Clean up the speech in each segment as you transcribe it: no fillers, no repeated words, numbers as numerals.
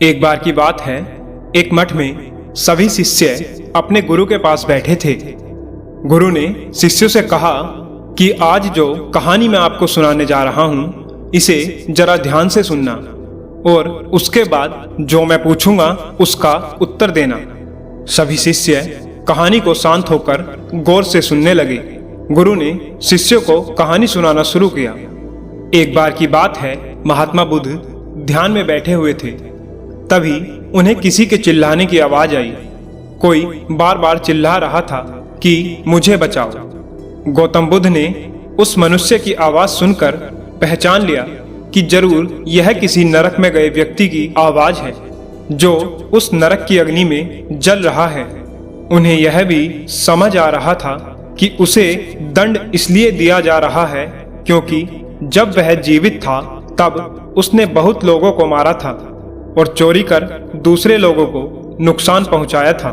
एक बार की बात है, एक मठ में सभी शिष्य अपने गुरु के पास बैठे थे। गुरु ने शिष्यों से कहा कि आज जो कहानी मैं आपको सुनाने जा रहा हूं, इसे जरा ध्यान से सुनना और उसके बाद जो मैं पूछूंगा उसका उत्तर देना। सभी शिष्य कहानी को शांत होकर गौर से सुनने लगे। गुरु ने शिष्यों को कहानी सुनाना शुरू किया। एक बार की बात है, महात्मा बुद्ध ध्यान में बैठे हुए थे। तभी उन्हें किसी के चिल्लाने की आवाज आई। कोई बार बार चिल्ला रहा था कि मुझे बचाओ। गौतम बुद्ध ने उस मनुष्य की आवाज सुनकर पहचान लिया कि जरूर यह किसी नरक में गए व्यक्ति की आवाज है जो उस नरक की अग्नि में जल रहा है। उन्हें यह भी समझ आ रहा था कि उसे दंड इसलिए दिया जा रहा है क्योंकि जब वह जीवित था तब उसने बहुत लोगों को मारा था और चोरी कर दूसरे लोगों को नुकसान पहुंचाया था।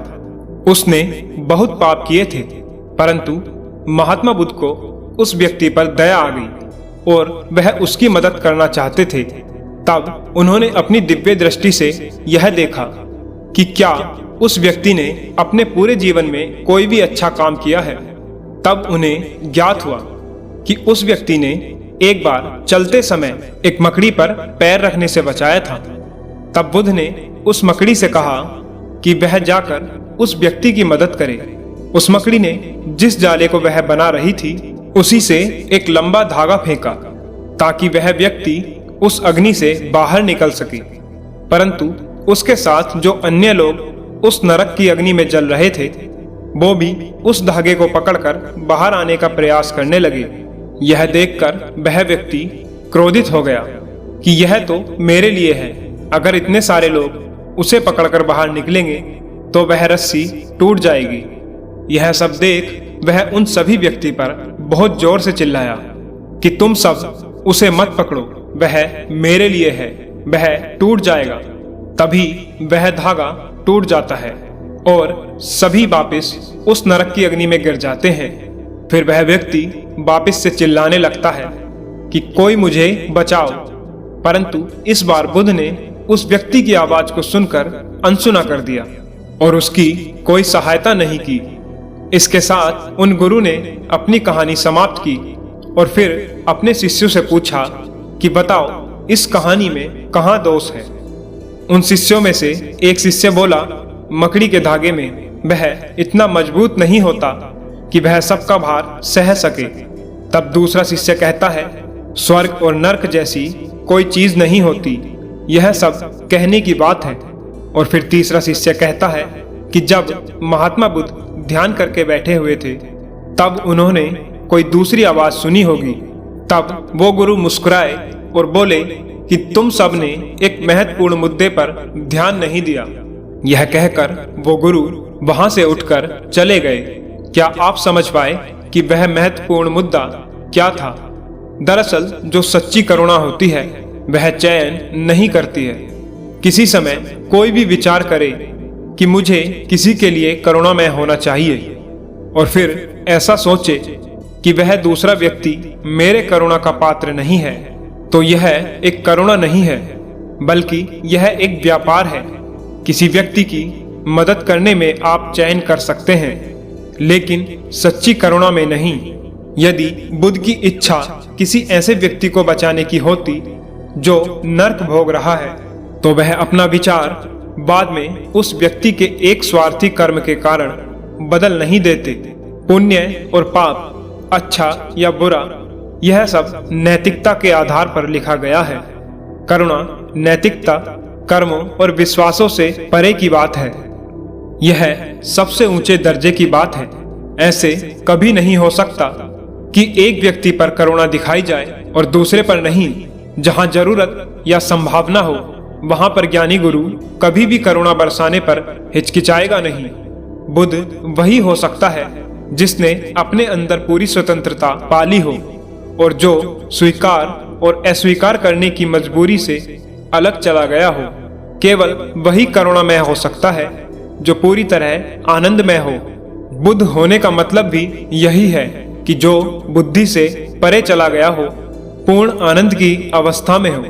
उसने बहुत पाप किए थे, परंतु महात्मा बुद्ध को उस व्यक्ति पर दया आ गई और वह उसकी मदद करना चाहते थे। तब उन्होंने अपनी दिव्य दृष्टि से यह देखा कि क्या उस व्यक्ति ने अपने पूरे जीवन में कोई भी अच्छा काम किया है। तब उन्हें ज्ञात हुआ कि उस व्यक्ति ने एक बार चलते समय एक मकड़ी पर पैर रखने से बचाया था। तब बुद्ध ने उस मकड़ी से कहा कि वह जाकर उस व्यक्ति की मदद करे। उस मकड़ी ने जिस जाले को वह बना रही थी उसी से एक लंबा धागा फेंका ताकि वह व्यक्ति उस अग्नि से बाहर निकल सके। परंतु उसके साथ जो अन्य लोग उस नरक की अग्नि में जल रहे थे वो भी उस धागे को पकड़कर बाहर आने का प्रयास करने लगे। यह देखकर वह व्यक्ति क्रोधित हो गया कि यह तो मेरे लिए है। अगर इतने सारे लोग उसे पकड़कर बाहर निकलेंगे तो वह रस्सी टूट जाएगी। यह सब देख वह उन सभी व्यक्ति पर बहुत जोर से चिल्लाया कि तुम सब उसे मत पकड़ो, वह मेरे लिए है, वह टूट जाएगा। तभी वह धागा टूट जाता है और सभी वापिस उस नरक की अग्नि में गिर जाते हैं। फिर वह व्यक्ति वापिस से चिल्लाने लगता है कि कोई मुझे बचाओ। परंतु इस बार बुद्ध ने उस व्यक्ति की आवाज को सुनकर अनसुना कर दिया और उसकी कोई सहायता नहीं की। इसके साथ उन गुरु ने अपनी कहानी समाप्त की और फिर अपने शिष्यों से पूछा कि बताओ इस कहानी में कहाँ दोष है। उन शिष्यों में से एक शिष्य बोला, मकड़ी के धागे में वह इतना मजबूत नहीं होता कि वह सबका भार सह सके। तब दूसरा शिष्य कहता है, स्वर्ग और नर्क जैसी कोई चीज नहीं होती, यह सब कहने की बात है। और फिर तीसरा शिष्य कहता है कि जब महात्मा बुद्ध ध्यान करके बैठे हुए थे तब उन्होंने कोई दूसरी आवाज सुनी होगी। तब वो गुरु मुस्कुराए और बोले कि तुम सब ने एक महत्वपूर्ण मुद्दे पर ध्यान नहीं दिया। यह कहकर वो गुरु वहां से उठकर चले गए। क्या आप समझ पाए कि वह महत्वपूर्ण मुद्दा क्या था? दरअसल जो सच्ची करुणा होती है वह चयन नहीं करती है। किसी समय कोई भी विचार करे कि मुझे किसी के लिए करुणामय होना चाहिए और फिर ऐसा सोचे कि वह दूसरा व्यक्ति मेरे करुणा का पात्र नहीं है, तो यह एक करुणा नहीं है बल्कि यह एक व्यापार है। किसी व्यक्ति की मदद करने में आप चयन कर सकते हैं लेकिन सच्ची करुणा में नहीं। यदि बुद्ध की इच्छा किसी ऐसे व्यक्ति को बचाने की होती जो नर्क भोग रहा है तो वह अपना विचार बाद में उस व्यक्ति के एक स्वार्थी कर्म के कारण बदल नहीं देते। पुण्य और पाप, अच्छा या बुरा, यह सब नैतिकता के आधार पर लिखा गया है। करुणा नैतिकता, कर्मों और विश्वासों से परे की बात है। यह सबसे ऊंचे दर्जे की बात है। ऐसे कभी नहीं हो सकता कि एक व्यक्ति पर करुणा दिखाई जाए और दूसरे पर नहीं। जहां जरूरत या संभावना हो वहां पर ज्ञानी गुरु कभी भी करुणा बरसाने पर हिचकिचाएगा नहीं। बुद्ध वही हो सकता है जिसने अपने अंदर पूरी स्वतंत्रता पाली हो और जो स्वीकार और अस्वीकार करने की मजबूरी से अलग चला गया हो। केवल वही करुणामय हो सकता है जो पूरी तरह आनंदमय हो। बुद्ध होने का मतलब भी यही है कि जो बुद्धि से परे चला गया हो, पूर्ण आनंद की अवस्था में हो।